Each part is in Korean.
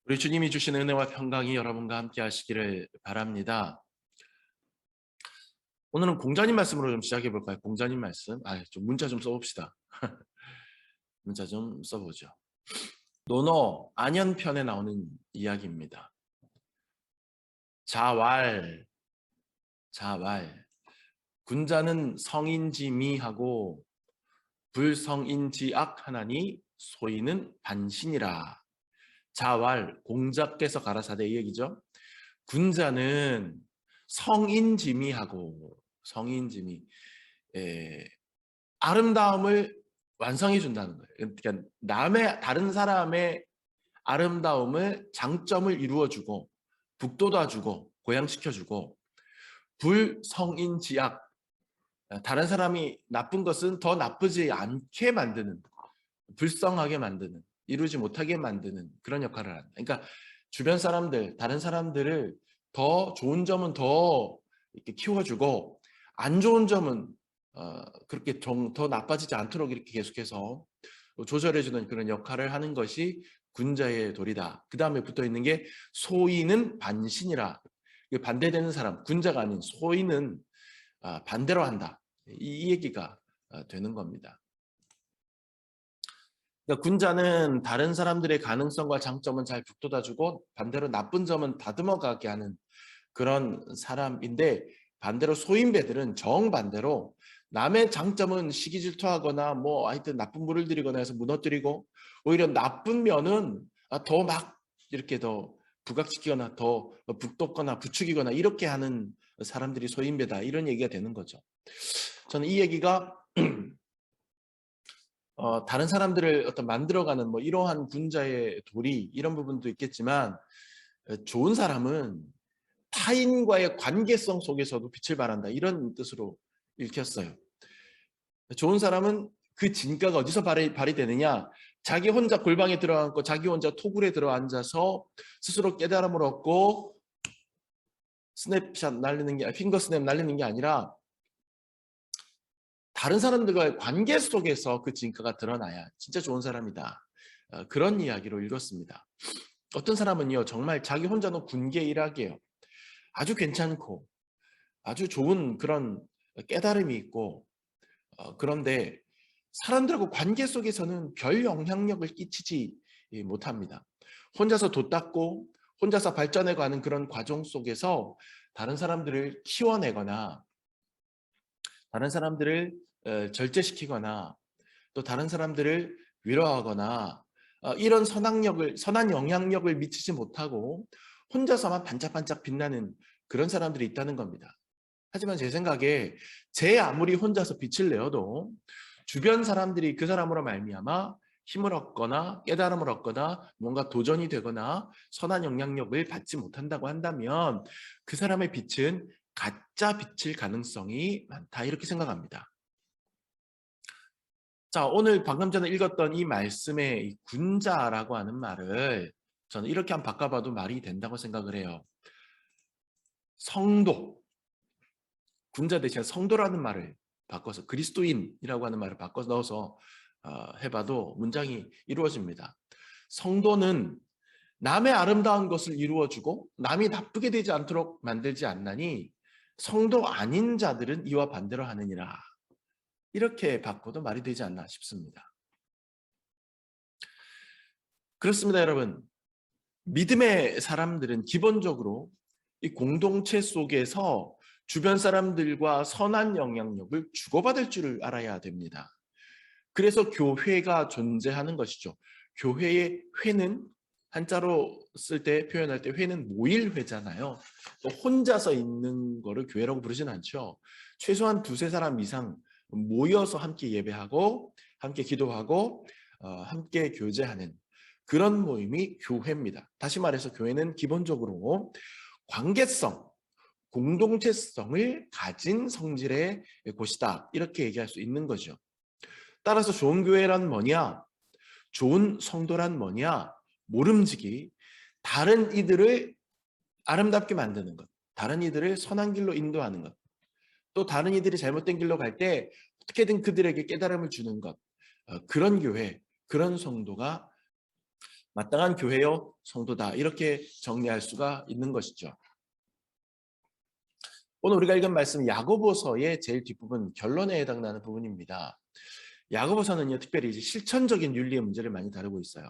우리 주님이 주시는 은혜와 평강이 여러분과 함께 하시기를 바랍니다. 오늘은 공자님 말씀으로 좀 시작해 볼까요? 공자님 말씀. 좀 문자 좀 써봅시다. 문자 좀 써보죠. 논어 안연편에 나오는 이야기입니다. 자왈, 자왈. 군자는 성인지미하고 불성인지악 하나니 소인은 반신이라. 자왈, 공자께서 가라사대 이 얘기죠. 군자는 성인지미하고 성인지미 아름다움을 완성해 준다는 거예요. 그러니까 다른 사람의 아름다움을 장점을 이루어주고 북돋아주고 고양시켜주고 불성인지악 다른 사람이 나쁜 것은 더 나쁘지 않게 만드는 불성하게 만드는 이루지 못하게 만드는 그런 역할을 한다. 그러니까 주변 사람들 다른 사람들을 더 좋은 점은 더 이렇게 키워주고 안 좋은 점은 그렇게 더 나빠지지 않도록 이렇게 계속해서 조절해주는 그런 역할을 하는 것이 군자의 도리다. 그 다음에 붙어 있는 게 소인은 반신이라. 반대되는 사람, 군자가 아닌 소인은 반대로 한다. 이 얘기가 되는 겁니다. 그러니까 군자는 다른 사람들의 가능성과 장점은 잘 북돋아주고 반대로 나쁜 점은 다듬어가게 하는 그런 사람인데, 반대로 소인배들은 정반대로 남의 장점은 시기 질투하거나 하여튼 나쁜 물을 들이거나 해서 무너뜨리고, 오히려 나쁜 면은 더 막 이렇게 더 부각시키거나 더 북돋거나 부추기거나 이렇게 하는 사람들이 소인배다, 이런 얘기가 되는 거죠. 저는 이 얘기가 다른 사람들을 만들어가는 이러한 군자의 도리, 이런 부분도 있겠지만, 좋은 사람은 타인과의 관계성 속에서도 빛을 발한다, 이런 뜻으로 읽혔어요. 좋은 사람은 그 진가가 어디서 발휘되느냐, 자기 혼자 골방에 들어앉고 자기 혼자 토굴에 들어앉아서 스스로 깨달음을 얻고 스냅샷 날리는 게, 핑거 스냅 날리는 게 아니라 다른 사람들과의 관계 속에서 그 진가가 드러나야 진짜 좋은 사람이다. 그런 이야기로 읽었습니다. 어떤 사람은요, 정말 자기 혼자는 군계 일학이에요. 아주 괜찮고 아주 좋은 그런 깨달음이 있고, 그런데 사람들하고 관계 속에서는 별 영향력을 끼치지 못합니다. 혼자서 돛닦고 혼자서 발전해가는 그런 과정 속에서 다른 사람들을 키워내거나 다른 사람들을 절제시키거나 또 다른 사람들을 위로하거나 이런 선한 영향력을 미치지 못하고 혼자서만 반짝반짝 빛나는 그런 사람들이 있다는 겁니다. 하지만 제 생각에 아무리 혼자서 빛을 내어도 주변 사람들이 그 사람으로 말미암아 힘을 얻거나 깨달음을 얻거나 뭔가 도전이 되거나 선한 영향력을 받지 못한다고 한다면 그 사람의 빛은 가짜 빛일 가능성이 많다, 이렇게 생각합니다. 자, 오늘 방금 전에 읽었던 이 말씀의 이 군자라고 하는 말을 저는 이렇게 한번 바꿔봐도 말이 된다고 생각을 해요. 성도, 군자 대신 성도라는 말을 바꿔서 그리스도인이라고 하는 말을 바꿔서 넣어서 해봐도 문장이 이루어집니다. 성도는 남의 아름다운 것을 이루어주고 남이 나쁘게 되지 않도록 만들지 않나니 성도 아닌 자들은 이와 반대로 하느니라. 이렇게 바꿔도 말이 되지 않나 싶습니다. 그렇습니다, 여러분. 믿음의 사람들은 기본적으로 이 공동체 속에서 주변 사람들과 선한 영향력을 주고받을 줄을 알아야 됩니다. 그래서 교회가 존재하는 것이죠. 교회의 회는 한자로 쓸 때, 표현할 때 회는 모일회잖아요. 또 혼자서 있는 거를 교회라고 부르진 않죠. 최소한 두세 사람 이상 모여서 함께 예배하고 함께 기도하고 함께 교제하는 그런 모임이 교회입니다. 다시 말해서 교회는 기본적으로 관계성, 공동체성을 가진 성질의 곳이다, 이렇게 얘기할 수 있는 거죠. 따라서 좋은 교회란 뭐냐? 좋은 성도란 뭐냐? 모름지기 다른 이들을 아름답게 만드는 것, 다른 이들을 선한 길로 인도하는 것, 또 다른 이들이 잘못된 길로 갈 때 어떻게든 그들에게 깨달음을 주는 것, 그런 교회, 그런 성도가 마땅한 교회요 성도다, 이렇게 정리할 수가 있는 것이죠. 오늘 우리가 읽은 말씀 야고보서의 제일 뒷부분 결론에 해당나는 부분입니다. 야고보서는요 특별히 이제 실천적인 윤리의 문제를 많이 다루고 있어요.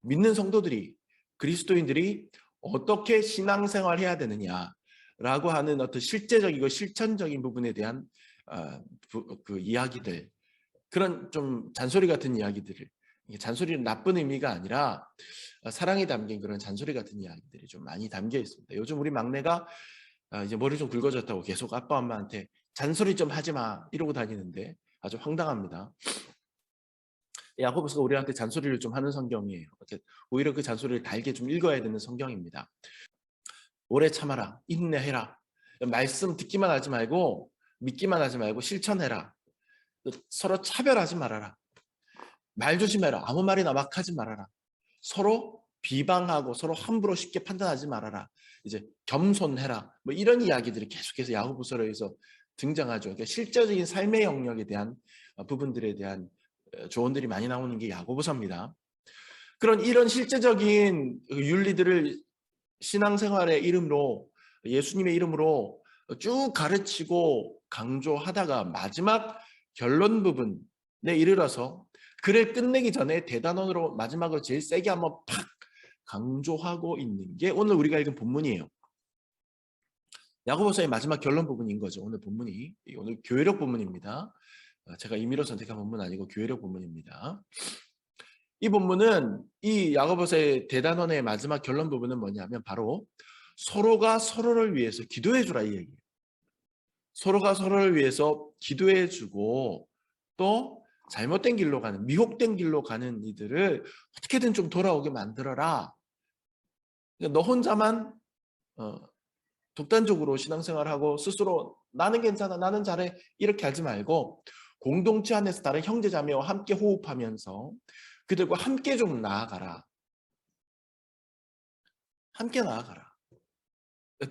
믿는 성도들이, 그리스도인들이 어떻게 신앙생활해야 되느냐라고 하는 어떤 실제적이고 실천적인 부분에 대한 그 이야기들, 그런 좀 잔소리 같은 이야기들을, 잔소리는 나쁜 의미가 아니라 사랑이 담긴 그런 잔소리 같은 이야기들이 좀 많이 담겨 있습니다. 요즘 우리 막내가 이제 머리 좀 굵어졌다고 계속 아빠 엄마한테 잔소리 좀 하지 마 이러고 다니는데 아주 황당합니다. 야고보서가 우리한테 잔소리를 좀 하는 성경이에요. 오히려 그 잔소리를 달게 좀 읽어야 되는 성경입니다. 오래 참아라, 인내해라, 말씀 듣기만 하지 말고 믿기만 하지 말고 실천해라, 서로 차별하지 말아라, 말 조심해라, 아무 말이나 막 하지 말아라, 서로 비방하고 서로 함부로 쉽게 판단하지 말아라, 이제 겸손해라, 뭐 이런 이야기들이 계속해서 야고보서에서 등장하죠. 그러니까 실제적인 삶의 영역에 대한 부분들에 대한 조언들이 많이 나오는 게 야고보서입니다. 이런 실제적인 윤리들을 신앙생활의 이름으로, 예수님의 이름으로 쭉 가르치고 강조하다가 마지막 결론 부분에 이르러서 글을 끝내기 전에 대단원으로 마지막으로 제일 세게 한번 팍 강조하고 있는 게 오늘 우리가 읽은 본문이에요. 야고보서의 마지막 결론 부분인 거죠. 오늘 본문이, 오늘 교회력 본문입니다. 제가 임의로 선택한 본문 아니고 교회력 본문입니다. 이 본문은, 이 야고보서의 대단원의 마지막 결론 부분은 뭐냐면 바로 서로가 서로를 위해서 기도해 주라, 이 얘기예요. 서로가 서로를 위해서 기도해 주고, 또 잘못된 길로 가는, 미혹된 길로 가는 이들을 어떻게든 좀 돌아오게 만들어라. 너 혼자만 독단적으로 신앙생활하고 스스로 나는 괜찮아, 나는 잘해, 이렇게 하지 말고 공동체 안에서 다른 형제자매와 함께 호흡하면서 그들과 함께 좀 나아가라. 함께 나아가라.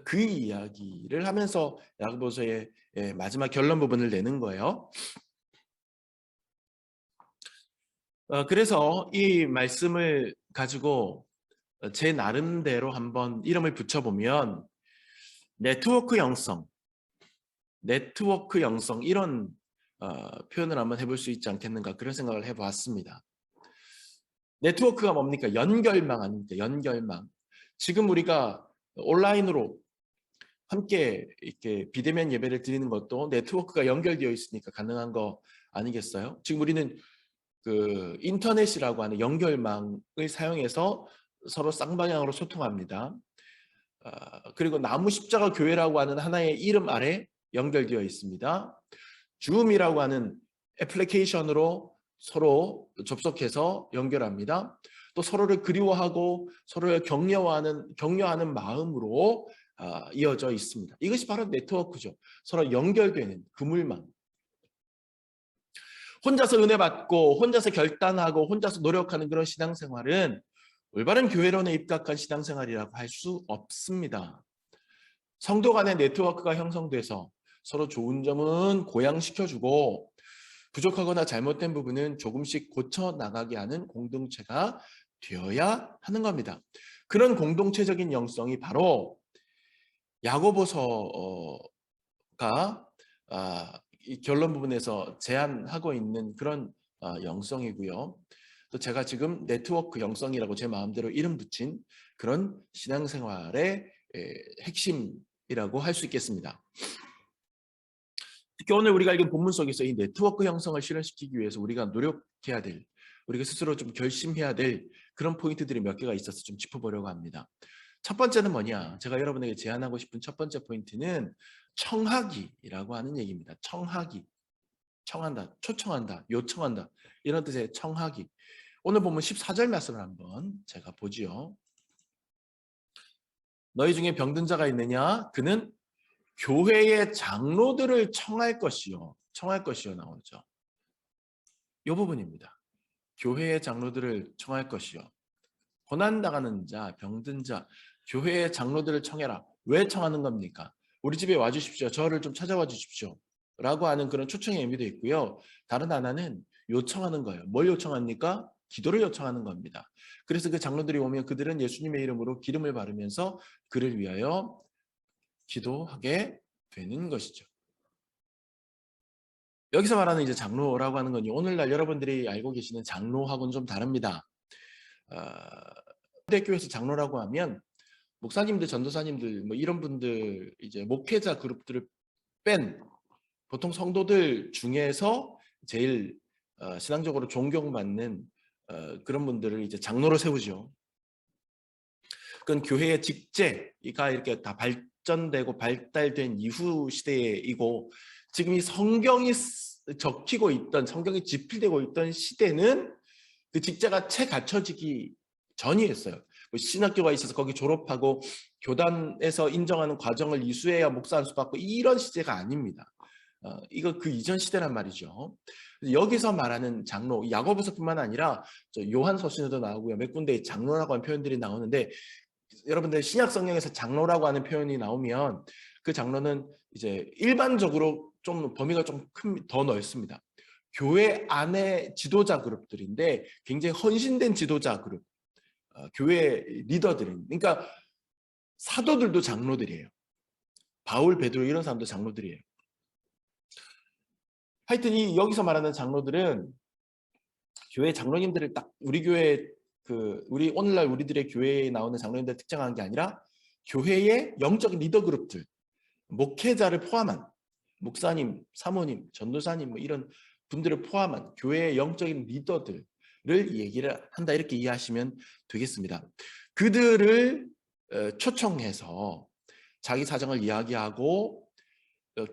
그 이야기를 하면서 야고보서의 마지막 결론 부분을 내는 거예요. 그래서 이 말씀을 가지고 제 나름대로 한번 이름을 붙여보면 네트워크 영성, 이런 표현을 한번 해볼 수 있지 않겠는가, 그런 생각을 해보았습니다. 네트워크가 뭡니까? 연결망 아닙니까? 연결망. 지금 우리가 온라인으로 함께 이렇게 비대면 예배를 드리는 것도 네트워크가 연결되어 있으니까 가능한 거 아니겠어요? 지금 우리는 그 인터넷이라고 하는 연결망을 사용해서 서로 쌍방향으로 소통합니다. 그리고 나무 십자가 교회라고 하는 하나의 이름 아래 연결되어 있습니다. 줌이라고 하는 애플리케이션으로 서로 접속해서 연결합니다. 또 서로를 그리워하고 서로를 격려하는 마음으로 이어져 있습니다. 이것이 바로 네트워크죠. 서로 연결되는 그물망. 혼자서 은혜 받고 혼자서 결단하고 혼자서 노력하는 그런 신앙생활은 올바른 교회론에 입각한 신앙생활이라고 할 수 없습니다. 성도 간의 네트워크가 형성돼서 서로 좋은 점은 고양시켜주고 부족하거나 잘못된 부분은 조금씩 고쳐나가게 하는 공동체가 되어야 하는 겁니다. 그런 공동체적인 영성이 바로 야고보서가 이 결론 부분에서 제안하고 있는 그런 영성이고요. 또 제가 지금 네트워크 영성이라고 제 마음대로 이름 붙인 그런 신앙생활의 핵심이라고 할 수 있겠습니다. 특히 오늘 우리가 읽은 본문 속에서 이 네트워크 형성을 실현시키기 위해서 우리가 노력해야 될, 우리가 스스로 좀 결심해야 될 그런 포인트들이 몇 개가 있어서 좀 짚어보려고 합니다. 첫 번째는 뭐냐? 제가 여러분에게 제안하고 싶은 첫 번째 포인트는 청하기라고 하는 얘기입니다. 청하기. 청한다, 초청한다, 요청한다, 이런 뜻의 청하기. 오늘 보면 14절 말씀을 한번 제가 보지요. 너희 중에 병든 자가 있느냐? 그는 교회의 장로들을 청할 것이요. 나오죠. 이 부분입니다. 교회의 장로들을 청할 것이요. 고난당하는 자, 병든 자, 교회의 장로들을 청해라. 왜 청하는 겁니까? 우리 집에 와주십시오. 저를 좀 찾아와 주십시오. 라고 하는 그런 초청의 의미도 있고요. 다른 하나는 요청하는 거예요. 뭘 요청합니까? 기도를 요청하는 겁니다. 그래서 그 장로들이 오면 그들은 예수님의 이름으로 기름을 바르면서 그를 위하여 기도하게 되는 것이죠. 여기서 말하는 이제 장로라고 하는 건 오늘날 여러분들이 알고 계시는 장로하고는 좀 다릅니다. 대교에서 장로라고 하면 목사님들, 전도사님들 뭐 이런 분들 이제 목회자 그룹들을 뺀 보통 성도들 중에서 제일 신앙적으로 존경받는 그런 분들을 이제 장로로 세우죠. 그건 교회의 직제가 이렇게 다 발전되고 발달된 이후 시대이고 지금 이 성경이 적히고 있던 성경이 집필되고 있던 시대는 그 직제가 채 갖춰지기 전이었어요. 신학교가 있어서 거기 졸업하고 교단에서 인정하는 과정을 이수해야 목사 안수 받고 이런 시대가 아닙니다. 이거 그 이전 시대란 말이죠. 여기서 말하는 장로, 야고보서뿐만 아니라 요한서신에도 나오고요. 몇 군데 장로라고 하는 표현들이 나오는데 여러분들 신약 성경에서 장로라고 하는 표현이 나오면 그 장로는 이제 일반적으로 좀 범위가 좀 더 넓습니다. 교회 안의 지도자 그룹들인데 굉장히 헌신된 지도자 그룹, 교회 리더들인, 그러니까 사도들도 장로들이에요. 바울, 베드로 이런 사람도 장로들이에요. 하여튼 이 여기서 말하는 장로들은 교회 장로님들을 딱 우리 교회 우리 오늘날 우리들의 교회에 나오는 장로님들 특정한 게 아니라 교회의 영적 리더 그룹들, 목회자를 포함한 목사님, 사모님, 전도사님 뭐 이런 분들을 포함한 교회의 영적인 리더들을 얘기를 한다 이렇게 이해하시면 되겠습니다. 그들을 초청해서 자기 사정을 이야기하고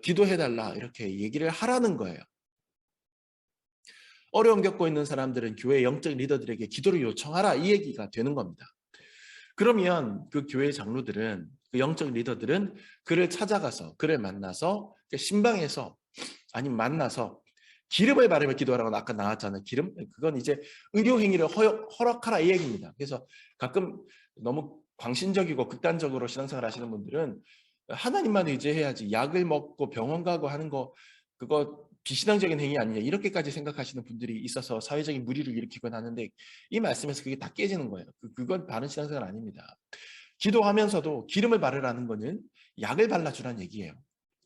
기도해달라 이렇게 얘기를 하라는 거예요. 어려움 겪고 있는 사람들은 교회 영적 리더들에게 기도를 요청하라 이 얘기가 되는 겁니다. 그러면 그 교회 장로들은 그 영적 리더들은 그를 찾아가서 그를 만나서 신방에서 아니면 만나서 기름을 바르며 기도하라고 아까 나왔잖아요. 기름 그건 이제 의료 행위를 허락하라 이 얘기입니다. 그래서 가끔 너무 광신적이고 극단적으로 신앙생활 하시는 분들은 하나님만 의지해야지 약을 먹고 병원 가고 하는 거 그거 비신앙적인 행위 아니냐 이렇게까지 생각하시는 분들이 있어서 사회적인 무리를 일으키곤 하는데 이 말씀에서 그게 다 깨지는 거예요. 그건 바른 신앙생활 아닙니다. 기도하면서도 기름을 바르라는 거는 약을 발라주라는 얘기예요.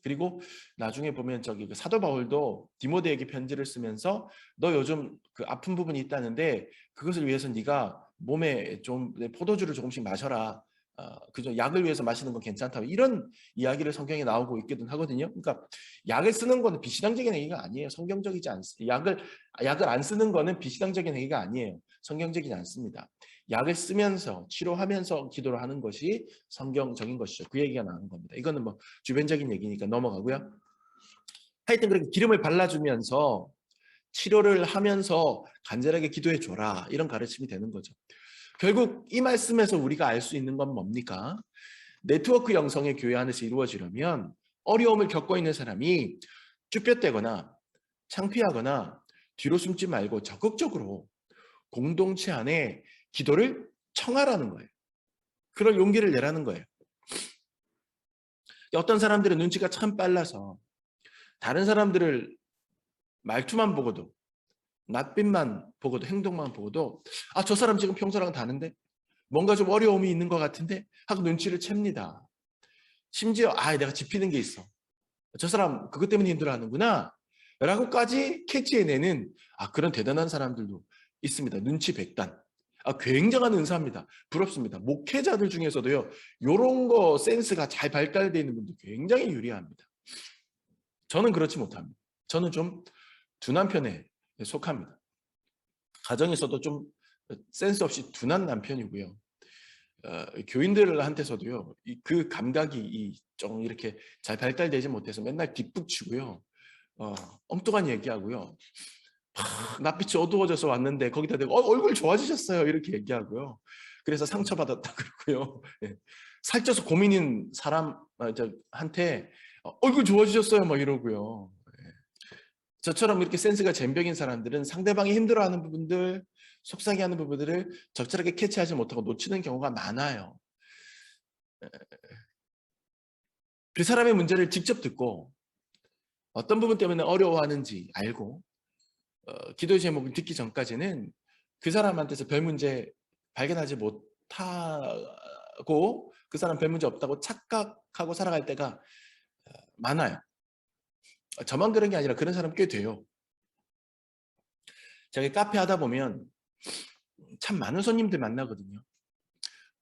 그리고 나중에 보면 그 사도 바울도 디모데에게 편지를 쓰면서 너 요즘 그 아픈 부분이 있다는데 그것을 위해서 네가 몸에 좀 포도주를 조금씩 마셔라. 그저 약을 위해서 마시는 건 괜찮다. 이런 이야기를 성경에 나오고 있기도 하거든요. 그러니까 약을 쓰는 거는 비신앙적인 행위가 아니에요. 성경적이지 않습니다. 약을 안 쓰는 거는 비신앙적인 행위가 아니에요. 성경적이지 않습니다. 약을 쓰면서 치료하면서 기도를 하는 것이 성경적인 것이죠. 그 얘기가 나오는 겁니다. 이거는 뭐 주변적인 얘기니까 넘어가고요. 하여튼 그렇게 기름을 발라주면서 치료를 하면서 간절하게 기도해 줘라 이런 가르침이 되는 거죠. 결국 이 말씀에서 우리가 알 수 있는 건 뭡니까? 네트워크 형성의 교회 안에서 이루어지려면 어려움을 겪고 있는 사람이 쭈뼛대거나 창피하거나 뒤로 숨지 말고 적극적으로 공동체 안에 기도를 청하라는 거예요. 그런 용기를 내라는 거예요. 어떤 사람들은 눈치가 참 빨라서 다른 사람들을 말투만 보고도 낯빛만 보고도 행동만 보고도 저 사람 지금 평소랑 다른데 뭔가 좀 어려움이 있는 것 같은데 하고 눈치를 챕니다. 심지어 내가 짚히는 게 있어. 저 사람 그것 때문에 힘들어하는구나 라고까지 캐치해내는 그런 대단한 사람들도 있습니다. 눈치 백단. 굉장한 은사입니다. 부럽습니다. 목회자들 중에서도요. 이런 거 센스가 잘 발달되어 있는 분들 굉장히 유리합니다. 저는 그렇지 못합니다. 저는 좀 둔한 편에 속합니다. 가정에서도 좀 센스 없이 둔한 남편이고요. 교인들한테서도요. 그 감각이 좀 이렇게 잘 발달되지 못해서 맨날 뒷북치고요. 엉뚱한 얘기하고요. 낯빛이 어두워져서 왔는데 거기다 대고 얼굴 좋아지셨어요 이렇게 얘기하고요. 그래서 상처받았다 그러고요. 살쪄서 고민인 사람한테 얼굴 좋아지셨어요 막 이러고요. 저처럼 이렇게 센스가 젬병인 사람들은 상대방이 힘들어하는 부분들, 속상해하는 부분들을 적절하게 캐치하지 못하고 놓치는 경우가 많아요. 그 사람의 문제를 직접 듣고 어떤 부분 때문에 어려워하는지 알고 기도 제목을 듣기 전까지는 그 사람한테서 별 문제 발견하지 못하고 그 사람 별 문제 없다고 착각하고 살아갈 때가 많아요. 저만 그런 게 아니라 그런 사람 꽤 돼요. 제가 카페 하다 보면 참 많은 손님들 만나거든요.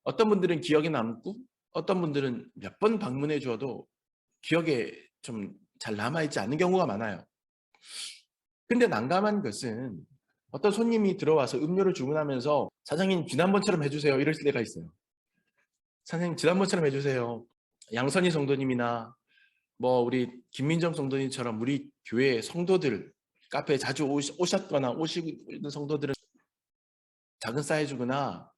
어떤 분들은 기억에 남고 어떤 분들은 몇 번 방문해 주어도 기억에 좀 잘 남아있지 않는 경우가 많아요. 근데 난감한 것은 어떤 손님이 들어와서 음료를 주문하면서 사장님 지난번처럼 해주세요 이럴 때가 있어요. 사장님 지난번처럼 해주세요. 양선희 성도님이나 뭐 우리 김민정 성도님처럼 우리 교회 성도들 카페에 자주 오셨거나 오시고 있는 성도들은 작은 사이즈구나,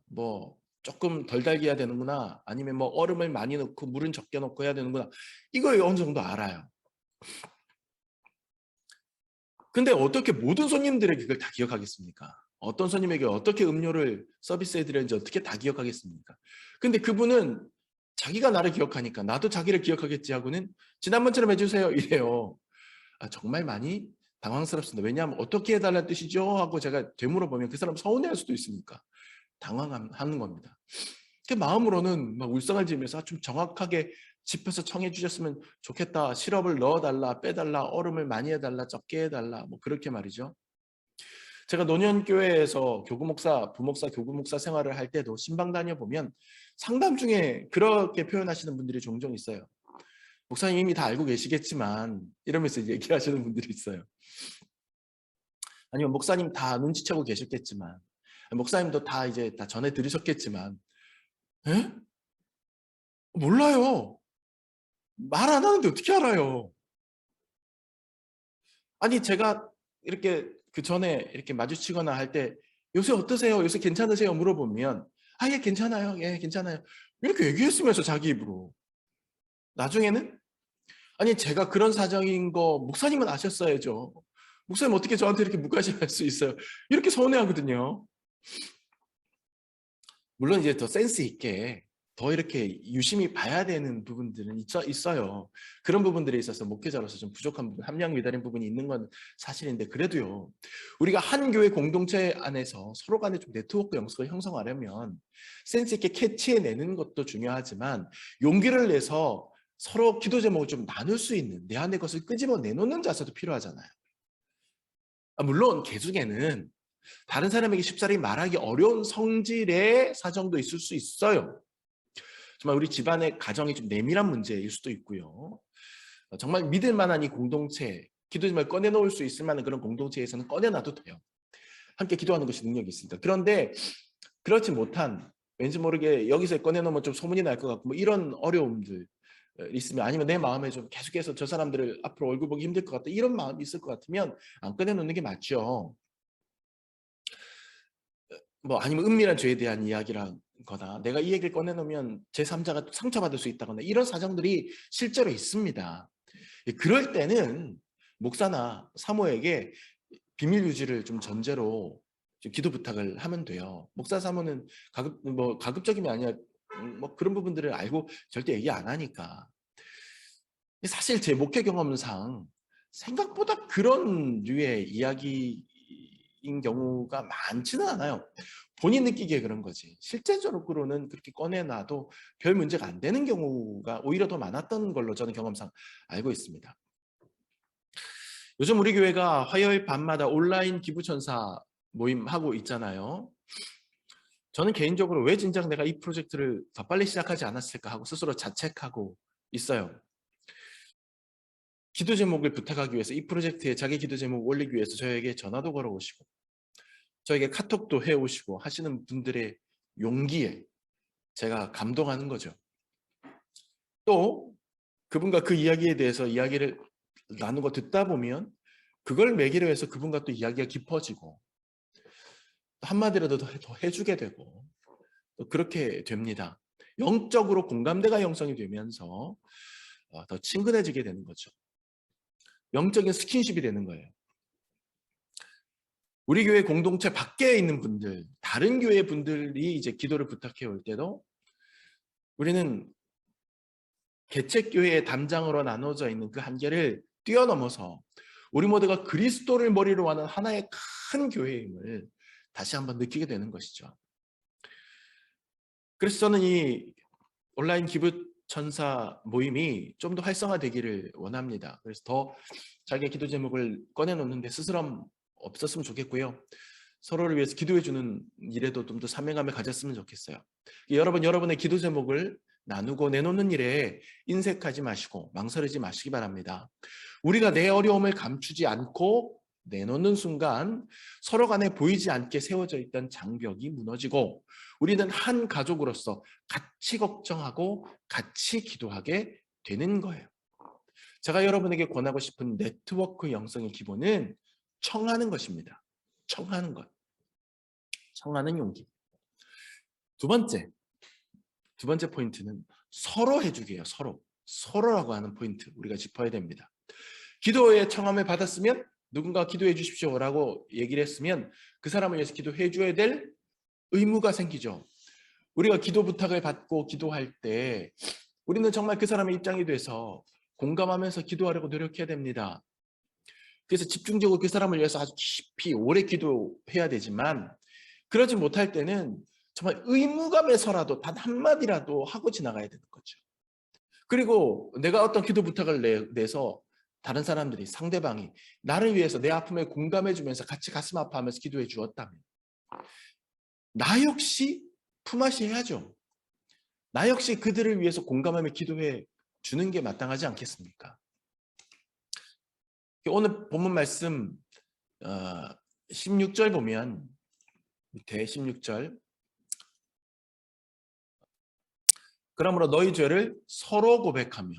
뭐 조금 덜 달게 해야 되는구나, 아니면 뭐 얼음을 많이 넣고 물은 적게 넣고 해야 되는구나, 이거 어느 정도 알아요. 근데 어떻게 모든 손님들에게 그걸 다 기억하겠습니까? 어떤 손님에게 어떻게 음료를 서비스해 드렸는지 어떻게 다 기억하겠습니까? 근데 그분은 자기가 나를 기억하니까 나도 자기를 기억하겠지 하고는 지난번처럼 해주세요 이래요. 정말 많이 당황스럽습니다. 왜냐하면 어떻게 해달라는 뜻이죠? 하고 제가 되물어보면 그 사람 서운해할 수도 있으니까 당황하는 겁니다. 그 마음으로는 막 울상을 지으면서 좀 정확하게 짚어서 청해 주셨으면 좋겠다. 시럽을 넣어달라, 빼달라, 얼음을 많이 해달라, 적게 해달라, 뭐 그렇게 말이죠. 제가 노년교회에서 교구목사, 부목사, 교구목사 생활을 할 때도 신방 다녀보면 상담 중에 그렇게 표현하시는 분들이 종종 있어요. 목사님 이미 다 알고 계시겠지만 이러면서 얘기하시는 분들이 있어요. 아니면 목사님 다 눈치채고 계셨겠지만, 목사님도 다 이제 다 전해 들으셨겠지만, 에? 몰라요. 말 안 하는데 어떻게 알아요? 아니 제가 이렇게 그 전에 이렇게 마주치거나 할 때 요새 어떠세요? 요새 괜찮으세요? 물어보면 예 괜찮아요. 예 괜찮아요. 이렇게 얘기했으면서 자기 입으로. 나중에는 아니 제가 그런 사정인 거 목사님은 아셨어야죠. 목사님 어떻게 저한테 이렇게 묵과시할 수 있어요? 이렇게 서운해하거든요. 물론 이제 더 센스 있게 더 이렇게 유심히 봐야 되는 부분들은 있어요. 그런 부분들에 있어서 목회자로서 좀 부족한 부분, 함량 미달인 부분이 있는 건 사실인데 그래도요. 우리가 한 교회 공동체 안에서 서로 간에 좀 네트워크 영성을 형성하려면 센스 있게 캐치해내는 것도 중요하지만 용기를 내서 서로 기도 제목을 좀 나눌 수 있는 내 안의 것을 끄집어 내놓는 자세도 필요하잖아요. 물론 개중에는 다른 사람에게 쉽사리 말하기 어려운 성질의 사정도 있을 수 있어요. 정말 우리 집안의 가정이 좀 내밀한 문제일 수도 있고요. 정말 믿을 만한 이 공동체, 기도 제목을 꺼내놓을 수 있을 만한 그런 공동체에서는 꺼내놔도 돼요. 함께 기도하는 것이 능력이 있습니다. 그런데 그렇지 못한, 왠지 모르게 여기서 꺼내놓으면 좀 소문이 날 것 같고 뭐 이런 어려움들 있으면, 아니면 내 마음에 좀 계속해서 저 사람들을 앞으로 얼굴 보기 힘들 것 같다, 이런 마음이 있을 것 같으면 안 꺼내놓는 게 맞죠. 뭐 아니면 은밀한 죄에 대한 이야기라거나 내가 이 얘기를 꺼내놓으면 제3자가 상처받을 수 있다거나 이런 사정들이 실제로 있습니다. 그럴 때는 목사나 사모에게 비밀 유지를 좀 전제로 좀 기도 부탁을 하면 돼요. 목사 사모는 가급적이면 아니야 뭐 그런 부분들을 알고 절대 얘기 안 하니까. 사실 제 목회 경험상 생각보다 그런 류의 이야기인 경우가 많지는 않아요. 본인 느끼기에 그런 거지. 실제적으로는 그렇게 꺼내놔도 별 문제가 안 되는 경우가 오히려 더 많았던 걸로 저는 경험상 알고 있습니다. 요즘 우리 교회가 화요일 밤마다 온라인 기부천사 모임 하고 있잖아요. 저는 개인적으로 왜 진작 내가 이 프로젝트를 더 빨리 시작하지 않았을까 하고 스스로 자책하고 있어요. 기도 제목을 부탁하기 위해서, 이 프로젝트에 자기 기도 제목 올리기 위해서 저에게 전화도 걸어오시고 저에게 카톡도 해오시고 하시는 분들의 용기에 제가 감동하는 거죠. 또 그분과 그 이야기에 대해서 이야기를 나누고 듣다 보면 그걸 매개로 해서 그분과 또 이야기가 깊어지고 한마디라도 더 해주게 되고 또 그렇게 됩니다. 영적으로 공감대가 형성이 되면서 더 친근해지게 되는 거죠. 영적인 스킨십이 되는 거예요. 우리 교회 공동체 밖에 있는 분들, 다른 교회 분들이 이제 기도를 부탁해 올 때도 우리는 개척교회의 담장으로 나눠져 있는 그 한계를 뛰어넘어서 우리 모두가 그리스도를 머리로 하는 하나의 큰 교회임을 다시 한번 느끼게 되는 것이죠. 그래서 저는 이 온라인 기부천사 모임이 좀 더 활성화되기를 원합니다. 그래서 더 자기의 기도 제목을 꺼내놓는데 스스럼 없었으면 좋겠고요. 서로를 위해서 기도해주는 일에도 좀 더 사명감을 가졌으면 좋겠어요. 여러분의 기도 제목을 나누고 내놓는 일에 인색하지 마시고 망설이지 마시기 바랍니다. 우리가 내 어려움을 감추지 않고 내놓는 순간 서로 간에 보이지 않게 세워져 있던 장벽이 무너지고 우리는 한 가족으로서 같이 걱정하고 같이 기도하게 되는 거예요. 제가 여러분에게 권하고 싶은 네트워크 영성의 기본은 청하는 것입니다. 청하는 것. 청하는 용기. 두 번째 포인트는 서로 해주기예요. 서로라고 하는 포인트 우리가 짚어야 됩니다. 기도의 청함을 받았으면 누군가 기도해 주십시오라고 얘기를 했으면 그 사람을 위해서 기도해 줘야 될 의무가 생기죠. 우리가 기도 부탁을 받고 기도할 때 우리는 정말 그 사람의 입장이 돼서 공감하면서 기도하려고 노력해야 됩니다. 그래서 집중적으로 그 사람을 위해서 아주 깊이 오래 기도해야 되지만 그러지 못할 때는 정말 의무감에서라도 단 한마디라도 하고 지나가야 되는 거죠. 그리고 내가 어떤 기도 부탁을 내서 다른 사람들이 상대방이 나를 위해서 내 아픔에 공감해 주면서 같이 가슴 아파하면서 기도해 주었다면 나 역시 품앗이 해야죠. 나 역시 그들을 위해서 공감하며 기도해 주는 게 마땅하지 않겠습니까? 오늘 본문 말씀 16절 보면 밑에 16절 그러므로 너희 죄를 서로 고백하며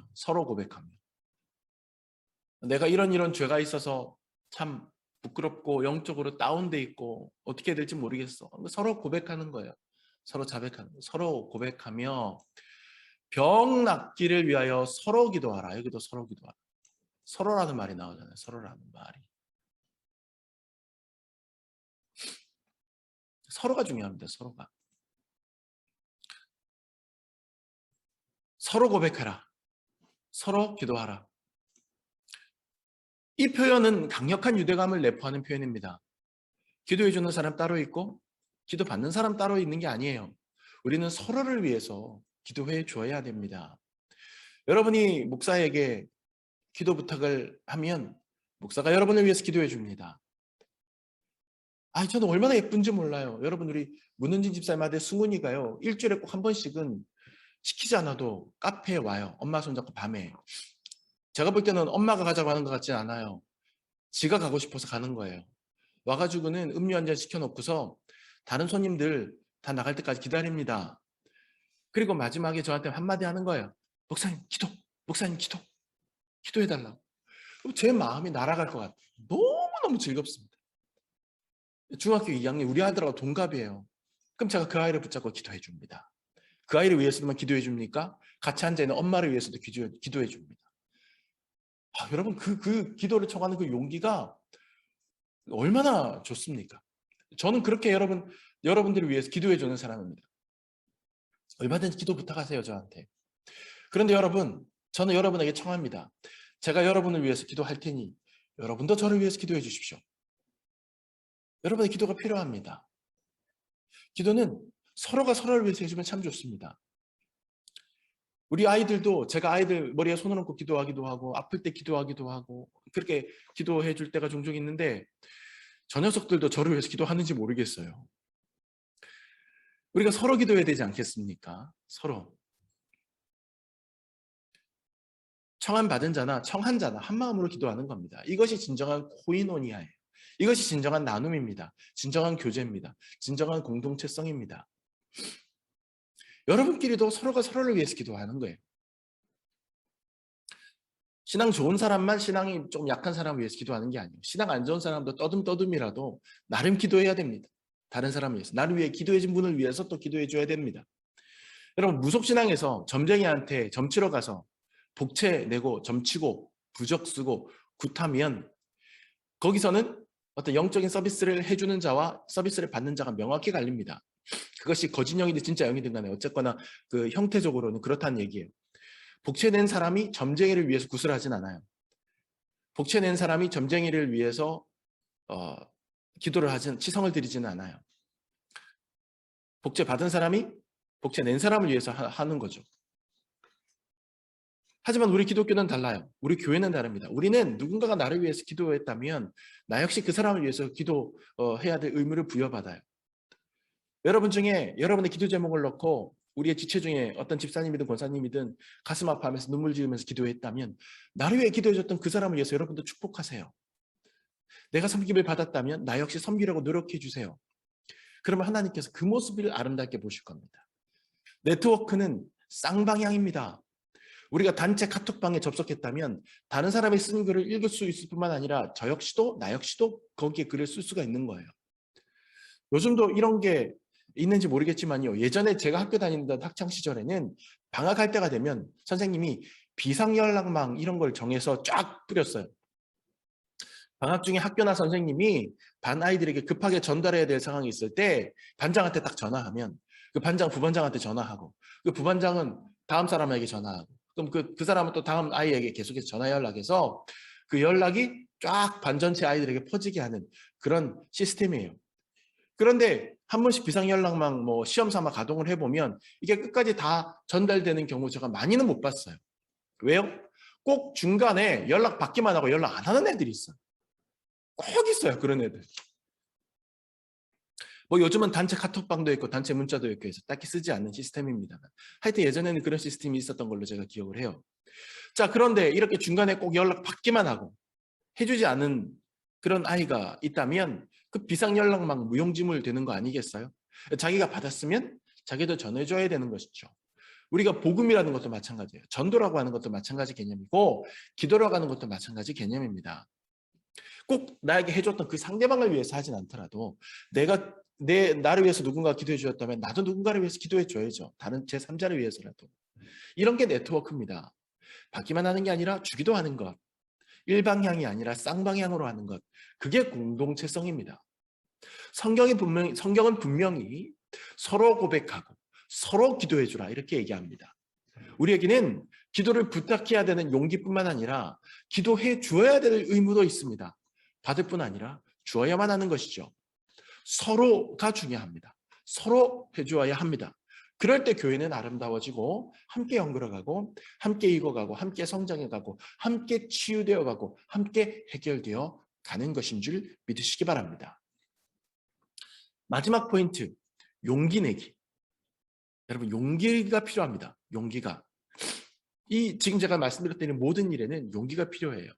내가 이런 죄가 있어서 참 부끄럽고 영적으로 다운돼 있고 어떻게 해야 될지 모르겠어. 서로 고백하는 거예요. 서로 자백하는 거예요. 서로 고백하며 병 낫기를 위하여 서로 기도하라. 여기도 서로 기도하라. 서로라는 말이 나오잖아요. 서로라는 말이. 서로가 중요합니다. 서로 고백하라. 서로 기도하라. 이 표현은 강력한 유대감을 내포하는 표현입니다. 기도해 주는 사람 따로 있고 기도 받는 사람 따로 있는 게 아니에요. 우리는 서로를 위해서 기도해 줘야 됩니다. 여러분이 목사에게 기도 부탁을 하면 목사가 여러분을 위해서 기도해 줍니다. 저는 얼마나 예쁜지 몰라요. 여러분 우리 문은진 집사님한테 승훈이가요. 일주일에 꼭 한 번씩은 시키지 않아도 카페에 와요. 엄마 손잡고 밤에. 제가 볼 때는 엄마가 가자고 하는 것 같지 않아요. 지가 가고 싶어서 가는 거예요. 와가지고는 음료 한 잔 시켜놓고서 다른 손님들 다 나갈 때까지 기다립니다. 그리고 마지막에 저한테 한마디 하는 거예요. 목사님 기도. 기도해달라고. 제 마음이 날아갈 것 같아요. 너무너무 즐겁습니다. 중학교 2학년 우리 아들하고 동갑이에요. 그럼 제가 그 아이를 붙잡고 기도해 줍니다. 그 아이를 위해서만 기도해 줍니까? 같이 앉아있는 엄마를 위해서도 기도해 줍니다. 여러분 그 기도를 청하는 그 용기가 얼마나 좋습니까? 저는 그렇게 여러분들을 위해서 기도해 주는 사람입니다. 얼마든지 기도 부탁하세요, 저한테. 그런데 여러분, 저는 여러분에게 청합니다. 제가 여러분을 위해서 기도할 테니 여러분도 저를 위해서 기도해 주십시오. 여러분의 기도가 필요합니다. 기도는 서로가 서로를 위해서 해주면 참 좋습니다. 우리 아이들도 제가 아이들 머리에 손을 얹고 기도하기도 하고 아플 때 기도하기도 하고 그렇게 기도해 줄 때가 종종 있는데 저 녀석들도 저를 위해서 기도하는지 모르겠어요. 우리가 서로 기도해야 되지 않겠습니까? 서로. 청한 자나 한 마음으로 기도하는 겁니다. 이것이 진정한 코이노니아예요. 이것이 진정한 나눔입니다. 진정한 교제입니다. 진정한 공동체성입니다. 여러분끼리도 서로가 서로를 위해서 기도하는 거예요. 신앙 좋은 사람만 신앙이 좀 약한 사람을 위해서 기도하는 게 아니에요. 신앙 안 좋은 사람도 떠듬떠듬이라도 나름 기도해야 됩니다. 다른 사람을 위해서. 나를 위해 기도해 준 분을 위해서 또 기도해 줘야 됩니다. 여러분 무속신앙에서 점쟁이한테 점치러 가서 복채 내고 점치고 부적 쓰고 굿하면 거기서는 어떤 영적인 서비스를 해주는 자와 서비스를 받는 자가 명확히 갈립니다. 그것이 거짓 영이든 진짜 영이든 간에 어쨌거나 그 형태적으로는 그렇다는 얘기예요. 복채 낸 사람이 점쟁이를 위해서 굿을 하진 않아요. 복채 낸 사람이 점쟁이를 위해서 기도를 치성을 드리지는 않아요. 복제 받은 사람이 복제 낸 사람을 위해서 하는 거죠. 하지만 우리 기독교는 달라요. 우리 교회는 다릅니다. 우리는 누군가가 나를 위해서 기도했다면 나 역시 그 사람을 위해서 기도해야 될 의무를 부여받아요. 여러분 중에 여러분의 기도 제목을 넣고 우리의 지체 중에 어떤 집사님이든 권사님이든 가슴 아파하면서 눈물 지으면서 기도했다면 나를 위해 기도해줬던 그 사람을 위해서 여러분도 축복하세요. 내가 섬김을 받았다면 나 역시 섬기려고 노력해 주세요. 그러면 하나님께서 그 모습을 아름답게 보실 겁니다. 네트워크는 쌍방향입니다. 우리가 단체 카톡방에 접속했다면 다른 사람이 쓴 글을 읽을 수 있을 뿐만 아니라 저 역시도 나 역시도 거기에 글을 쓸 수가 있는 거예요. 요즘도 이런 게 있는지 모르겠지만요. 예전에 제가 학교 다니던 학창 시절에는 방학할 때가 되면 선생님이 비상연락망 이런 걸 정해서 쫙 뿌렸어요. 방학 중에 학교나 선생님이 반 아이들에게 급하게 전달해야 될 상황이 있을 때 반장한테 딱 전화하면 그 반장 부반장한테 전화하고 그 부반장은 다음 사람에게 전화하고 그럼 그 사람은 또 다음 아이에게 계속해서 전화 연락해서 그 연락이 쫙 반전체 아이들에게 퍼지게 하는 그런 시스템이에요. 그런데 한 번씩 비상연락망 뭐 시험 삼아 가동을 해보면 이게 끝까지 다 전달되는 경우 제가 많이는 못 봤어요. 왜요? 꼭 중간에 연락 받기만 하고 연락 안 하는 애들이 있어요. 꼭 있어요. 그런 애들. 뭐 요즘은 단체 카톡방도 있고 단체 문자도 있고 해서 딱히 쓰지 않는 시스템입니다만 하여튼 예전에는 그런 시스템이 있었던 걸로 제가 기억을 해요. 자, 그런데 이렇게 중간에 꼭 연락 받기만 하고 해주지 않은 그런 아이가 있다면 그 비상연락망 무용지물 되는 거 아니겠어요? 자기가 받았으면 자기도 전해줘야 되는 것이죠. 우리가 복음이라는 것도 마찬가지예요. 전도라고 하는 것도 마찬가지 개념이고 기도라고 하는 것도 마찬가지 개념입니다. 꼭 나에게 해줬던 그 상대방을 위해서 하진 않더라도 나를 위해서 누군가 기도해 주셨다면 나도 누군가를 위해서 기도해 줘야죠. 다른 제3자를 위해서라도. 이런 게 네트워크입니다. 받기만 하는 게 아니라 주기도 하는 것. 일방향이 아니라 쌍방향으로 하는 것. 그게 공동체성입니다. 성경은 분명히 서로 고백하고 서로 기도해 주라 이렇게 얘기합니다. 우리에게는 기도를 부탁해야 되는 용기뿐만 아니라 기도해 주어야 될 의무도 있습니다. 받을 뿐 아니라 주어야만 하는 것이죠. 서로가 중요합니다. 서로 해주어야 합니다. 그럴 때 교회는 아름다워지고 함께 연결해가고 함께 익어가고 함께 성장해가고 함께 치유되어가고 함께 해결되어 가는 것인 줄 믿으시기 바랍니다. 마지막 포인트, 용기 내기. 여러분 용기가 필요합니다. 용기가. 지금 제가 말씀드렸던 모든 일에는 용기가 필요해요.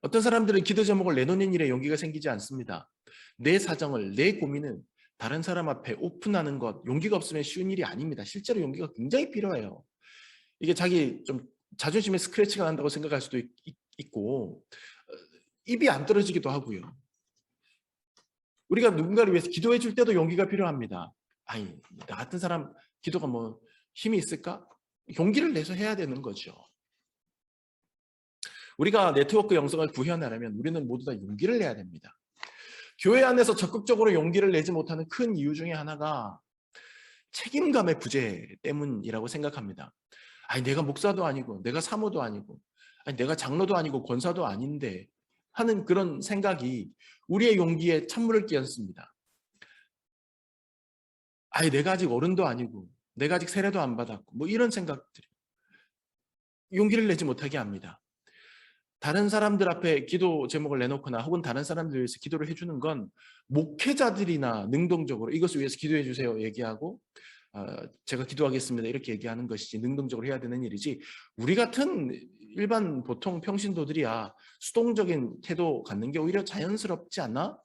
어떤 사람들은 기도 제목을 내놓는 일에 용기가 생기지 않습니다. 내 사정을, 내 고민을 다른 사람 앞에 오픈하는 것, 용기가 없으면 쉬운 일이 아닙니다. 실제로 용기가 굉장히 필요해요. 이게 자기 좀 자존심에 스크래치가 난다고 생각할 수도 있고 입이 안 떨어지기도 하고요. 우리가 누군가를 위해서 기도해 줄 때도 용기가 필요합니다. 아니, 나 같은 사람 기도가 뭐 힘이 있을까? 용기를 내서 해야 되는 거죠. 우리가 네트워크 영성을 구현하려면 우리는 모두 다 용기를 내야 됩니다. 교회 안에서 적극적으로 용기를 내지 못하는 큰 이유 중에 하나가 책임감의 부재 때문이라고 생각합니다. 아니, 내가 목사도 아니고 내가 사모도 아니고 아니, 내가 장로도 아니고 권사도 아닌데 하는 그런 생각이 우리의 용기에 찬물을 끼얹습니다. 아니, 내가 아직 어른도 아니고 내가 아직 세례도 안 받았고 뭐 이런 생각들이 용기를 내지 못하게 합니다. 다른 사람들 앞에 기도 제목을 내놓거나 혹은 다른 사람들 위해서 기도를 해주는 건 목회자들이나 능동적으로 이것을 위해서 기도해 주세요 얘기하고 제가 기도하겠습니다 이렇게 얘기하는 것이지 능동적으로 해야 되는 일이지 우리 같은 일반 보통 평신도들이야 수동적인 태도 갖는 게 오히려 자연스럽지 않나?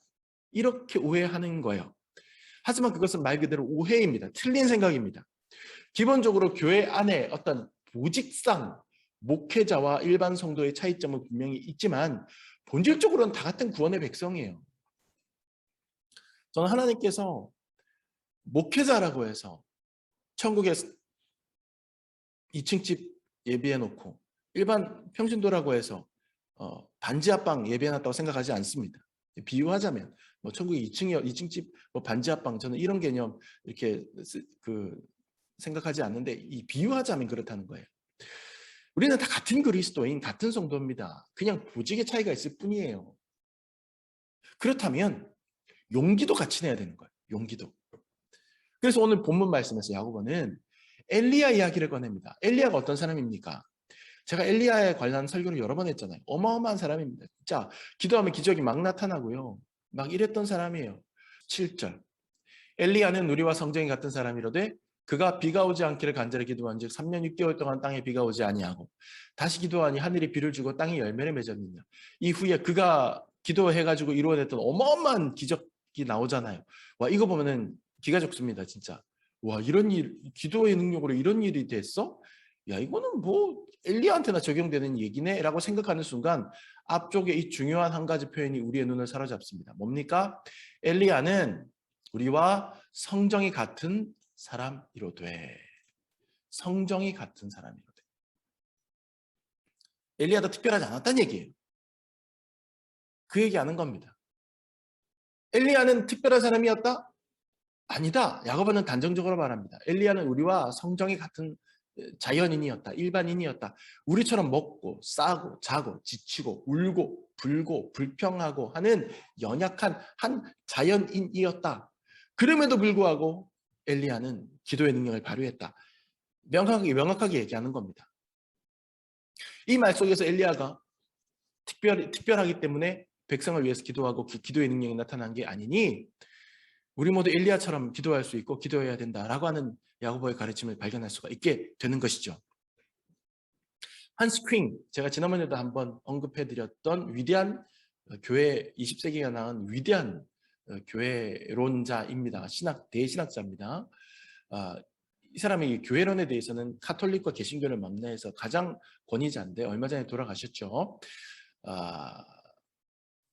이렇게 오해하는 거예요. 하지만 그것은 말 그대로 오해입니다. 틀린 생각입니다. 기본적으로 교회 안에 어떤 보직상 목회자와 일반 성도의 차이점은 분명히 있지만 본질적으로는 다 같은 구원의 백성이에요. 저는 하나님께서 목회자라고 해서 천국에 2층 집 예비해 놓고 일반 평신도라고 해서 반지하방 예비해 놨다고 생각하지 않습니다. 비유하자면 뭐 천국에 2층 집 뭐 반지하방 저는 이런 개념 이렇게 생각하지 않는데 이 비유하자면 그렇다는 거예요. 우리는 다 같은 그리스도인 같은 성도입니다. 그냥 보직의 차이가 있을 뿐이에요. 그렇다면 용기도 같이 내야 되는 거예요. 용기도. 그래서 오늘 본문 말씀에서 야고보는 엘리야 이야기를 꺼냅니다. 엘리야가 어떤 사람입니까? 제가 엘리야에 관한 설교를 여러 번 했잖아요. 어마어마한 사람입니다. 진짜 기도하면 기적이 막 나타나고요. 막 이랬던 사람이에요. 7절. 엘리야는 우리와 성정이 같은 사람이로되 그가 비가 오지 않기를 간절히 기도한즉 3년 6개월 동안 땅에 비가 오지 아니하고 다시 기도하니 하늘이 비를 주고 땅이 열매를 맺었느냐. 이후에 그가 기도해가지고 이루어냈던 어마어마한 기적이 나오잖아요. 와, 이거 보면은 기가 죽습니다, 진짜. 와, 이런 일, 기도의 능력으로 이런 일이 됐어? 야, 이거는 뭐 엘리야한테나 적용되는 얘기네 라고 생각하는 순간 앞쪽에 이 중요한 한 가지 표현이 우리의 눈을 사로잡습니다. 뭡니까? 엘리야는 우리와 성정이 같은 사람이로돼. 성정이 같은 사람이로돼. 엘리야도 특별하지 않았다는 얘기예요. 그 얘기하는 겁니다. 엘리야는 특별한 사람이었다? 아니다. 야고보는 단정적으로 말합니다. 엘리야는 우리와 성정이 같은 자연인이었다. 일반인이었다. 우리처럼 먹고 싸고 자고 지치고 울고 불고 불평하고 하는 연약한 한 자연인이었다. 그럼에도 불구하고 엘리야는 기도의 능력을 발휘했다. 명확하게 얘기하는 겁니다. 이 말 속에서 엘리야가 특별하기 때문에 백성을 위해서 기도하고 그 기도의 능력이 나타난 게 아니니 우리 모두 엘리야처럼 기도할 수 있고 기도해야 된다라고 하는 야고보의 가르침을 발견할 수가 있게 되는 것이죠. 한스 퀸, 제가 지난번에도 한번 언급해드렸던 위대한 교회 20세기가 낳은 위대한 교회론자입니다. 대신학자입니다. 이 사람이 교회론에 대해서는 카톨릭과 개신교를 만나해서 가장 권위자인데 얼마 전에 돌아가셨죠.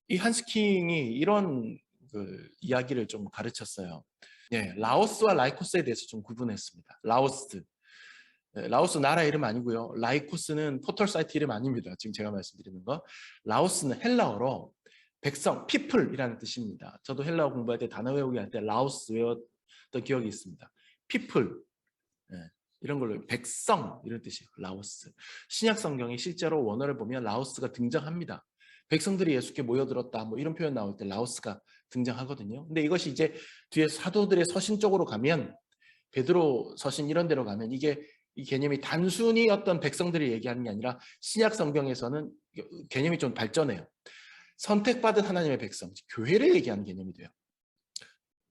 이 한스 킹이 이런 이야기를 좀 가르쳤어요. 네, 라오스와 라이코스에 대해서 좀 구분했습니다. 라오스 나라 이름 아니고요. 라이코스는 포털 사이트 이름 아닙니다. 지금 제가 말씀드리는 거. 라오스는 헬라어로 백성, people이라는 뜻입니다. 저도 헬라어 공부할 때 단어 외우기 할 때 라오스 외웠던 기억이 있습니다. people. 네, 이런 걸로 백성 이런 뜻이에요. 라오스. 신약 성경이 실제로 원어를 보면 라오스가 등장합니다. 백성들이 예수께 모여들었다 뭐 이런 표현 나올 때 라오스가 등장하거든요. 근데 이것이 이제 뒤에 사도들의 서신 쪽으로 가면 베드로 서신 이런 데로 가면 이 개념이 단순히 어떤 백성들이 얘기하는 게 아니라 신약 성경에서는 개념이 좀 발전해요. 선택받은 하나님의 백성, 교회를 얘기하는 개념이 돼요.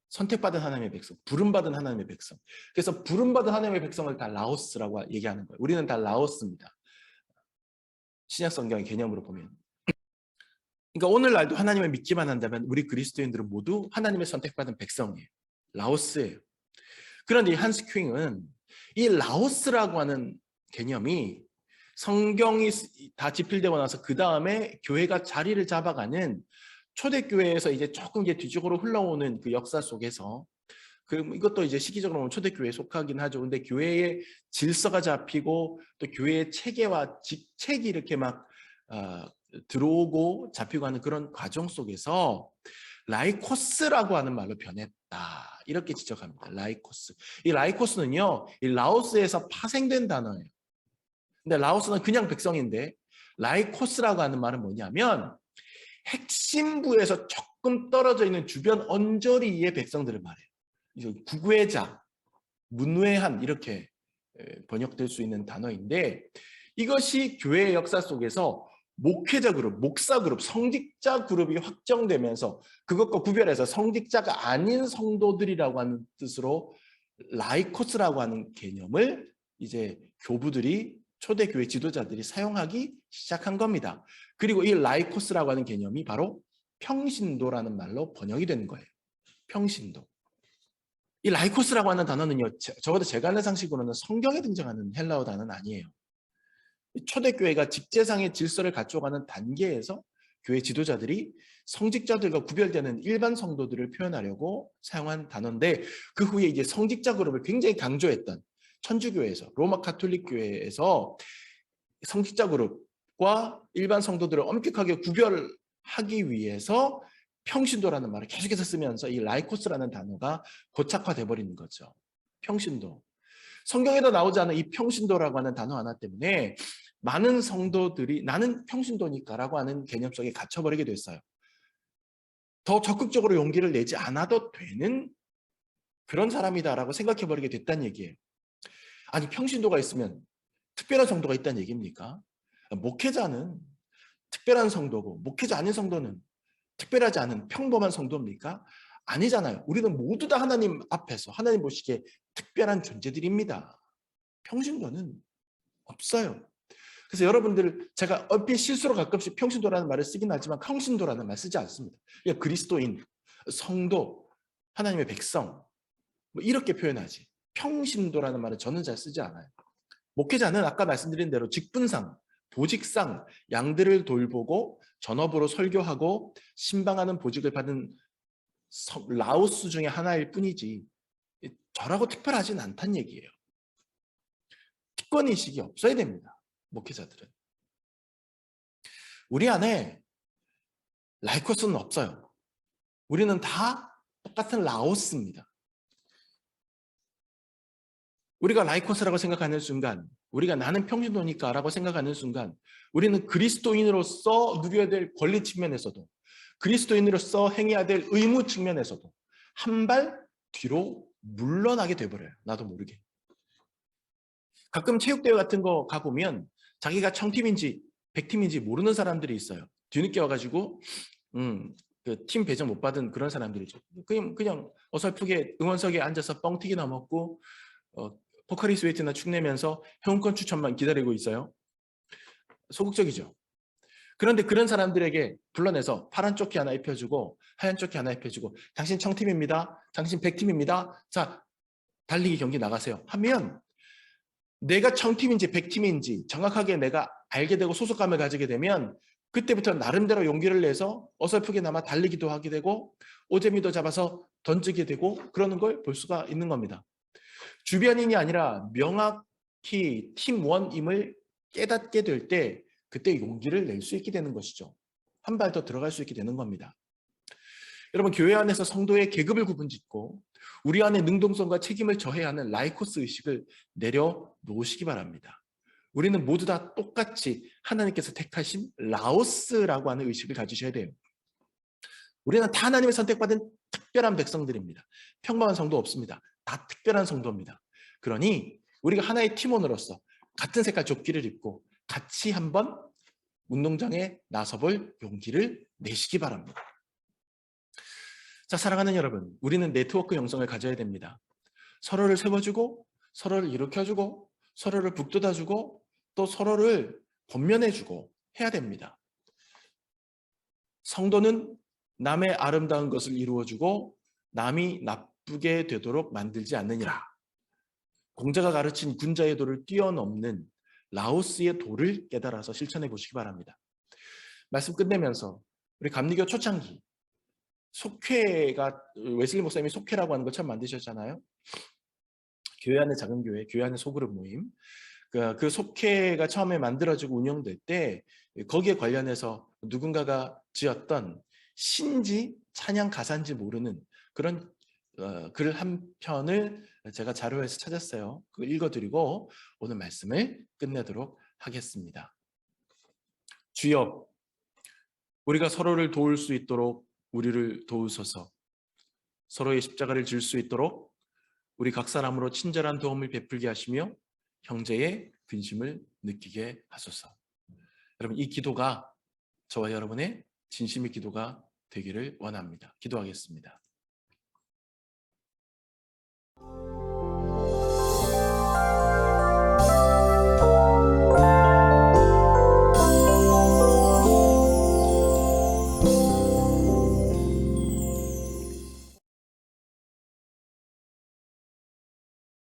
선택받은 하나님의 백성, 부름받은 하나님의 백성. 그래서 부름받은 하나님의 백성을 다 라오스라고 얘기하는 거예요. 우리는 다 라오스입니다. 신약 성경의 개념으로 보면. 그러니까 오늘날도 하나님을 믿기만 한다면 우리 그리스도인들은 모두 하나님의 선택받은 백성이에요. 라오스예요. 그런데 이 한스 퀸은 이 라오스라고 하는 개념이 성경이 다 집필되고 나서 그 다음에 교회가 자리를 잡아가는 초대교회에서 이제 조금 이제 뒤쪽으로 흘러오는 그 역사 속에서 이것도 이제 시기적으로 보면 초대교회에 속하긴 하죠. 근데 교회의 질서가 잡히고 또 교회의 체계와 직책이 이렇게 막 들어오고 잡히고 하는 그런 과정 속에서 라이코스라고 하는 말로 변했다. 이렇게 지적합니다. 라이코스. 이 라이코스는요, 이 라오스에서 파생된 단어예요. 근데 라오스는 그냥 백성인데 라이코스라고 하는 말은 뭐냐면 핵심부에서 조금 떨어져 있는 주변 언저리의 백성들을 말해요. 구괴자, 문외한 이렇게 번역될 수 있는 단어인데 이것이 교회의 역사 속에서 목회자 그룹, 목사 그룹, 성직자 그룹이 확정되면서 그것과 구별해서 성직자가 아닌 성도들이라고 하는 뜻으로 라이코스라고 하는 개념을 이제 교부들이 초대교회 지도자들이 사용하기 시작한 겁니다. 그리고 이 라이코스라고 하는 개념이 바로 평신도라는 말로 번역이 되는 거예요. 평신도. 이 라이코스라고 하는 단어는요, 적어도 제가 아는 상식으로는 성경에 등장하는 헬라어 단어는 아니에요. 초대교회가 직제상의 질서를 갖춰가는 단계에서 교회 지도자들이 성직자들과 구별되는 일반 성도들을 표현하려고 사용한 단어인데 그 후에 이제 성직자 그룹을 굉장히 강조했던 천주교회에서 로마 가톨릭 교회에서 성직자 그룹과 일반 성도들을 엄격하게 구별하기 위해서 평신도라는 말을 계속해서 쓰면서 이 라이코스라는 단어가 고착화돼 버리는 거죠. 평신도. 성경에도 나오지 않은 이 평신도라고 하는 단어 하나 때문에 많은 성도들이 나는 평신도니까라고 하는 개념 속에 갇혀버리게 됐어요. 더 적극적으로 용기를 내지 않아도 되는 그런 사람이다라고 생각해버리게 됐다는 얘기예요. 아니 평신도가 있으면 특별한 성도가 있다는 얘기입니까? 목회자는 특별한 성도고 목회자 아닌 성도는 특별하지 않은 평범한 성도입니까? 아니잖아요. 우리는 모두 다 하나님 앞에서 하나님 보시기에 특별한 존재들입니다. 평신도는 없어요. 그래서 여러분들 제가 얼핏 실수로 가끔씩 평신도라는 말을 쓰긴 하지만 평신도라는 말 쓰지 않습니다. 그냥 그리스도인, 성도, 하나님의 백성 뭐 이렇게 표현하지. 평신도라는 말은 저는 잘 쓰지 않아요. 목회자는 아까 말씀드린 대로 직분상, 보직상 양들을 돌보고 전업으로 설교하고 신방하는 보직을 받은 라오스 중에 하나일 뿐이지 저라고 특별하진 않다는 얘기예요. 특권의식이 없어야 됩니다. 목회자들은. 우리 안에 라이코스는 없어요. 우리는 다 똑같은 라오스입니다. 우리가 라이코스라고 생각하는 순간, 우리가 나는 평신도니까 라고 생각하는 순간 우리는 그리스도인으로서 누려야 될 권리 측면에서도 그리스도인으로서 행해야 될 의무 측면에서도 한 발 뒤로 물러나게 돼버려요. 나도 모르게. 가끔 체육대회 같은 거 가보면 자기가 청팀인지 백팀인지 모르는 사람들이 있어요. 뒤늦게 와가지고 그 팀 배정 못 받은 그런 사람들이죠. 그냥 어설프게 응원석에 앉아서 뻥튀기나 먹고 포카리 스웨트나 축내면서 회원권 추천만 기다리고 있어요. 소극적이죠. 그런데 그런 사람들에게 불러내서 파란 조끼 하나 입혀주고 하얀 조끼 하나 입혀주고 당신 청팀입니다. 당신 백팀입니다. 자, 달리기 경기 나가세요. 하면 내가 청팀인지 백팀인지 정확하게 내가 알게 되고 소속감을 가지게 되면 그때부터 나름대로 용기를 내서 어설프게나마 달리기도 하게 되고 오재미도 잡아서 던지게 되고 그러는 걸 볼 수가 있는 겁니다. 주변인이 아니라 명확히 팀원임을 깨닫게 될 때 그때 용기를 낼 수 있게 되는 것이죠. 한 발 더 들어갈 수 있게 되는 겁니다. 여러분 교회 안에서 성도의 계급을 구분짓고 우리 안에 능동성과 책임을 져야 하는 라이코스 의식을 내려놓으시기 바랍니다. 우리는 모두 다 똑같이 하나님께서 택하신 라오스라고 하는 의식을 가지셔야 돼요. 우리는 다 하나님의 선택받은 특별한 백성들입니다. 평범한 성도 없습니다. 다 특별한 성도입니다. 그러니 우리가 하나의 팀원으로서 같은 색깔 조끼를 입고 같이 한번 운동장에 나서볼 용기를 내시기 바랍니다. 자, 사랑하는 여러분, 우리는 네트워크 형성을 가져야 됩니다. 서로를 세워주고 서로를 일으켜주고 서로를 북돋아주고 또 서로를 권면해주고 해야 됩니다. 성도는 남의 아름다운 것을 이루어주고 남이 나쁘게 되도록 만들지 않느니라. 공자가 가르친 군자의 도를 뛰어넘는 라오스의 도를 깨달아서 실천해 보시기 바랍니다. 말씀 끝내면서 우리 감리교 초창기 속회가 웨슬리 목사님이 속회라고 하는 걸 처음 만드셨잖아요. 교회 안의 작은 교회, 교회 안의 소그룹 모임. 그 속회가 처음에 만들어지고 운영될 때 거기에 관련해서 누군가가 지었던 신지 찬양 가사인지 모르는 그런 글 한 편을 제가 자료에서 찾았어요. 그걸 읽어드리고 오늘 말씀을 끝내도록 하겠습니다. 주여, 우리가 서로를 도울 수 있도록 우리를 도우소서. 서로의 십자가를 질 수 있도록 우리 각 사람으로 친절한 도움을 베풀게 하시며 형제의 근심을 느끼게 하소서. 여러분, 이 기도가 저와 여러분의 진심의 기도가 되기를 원합니다. 기도하겠습니다.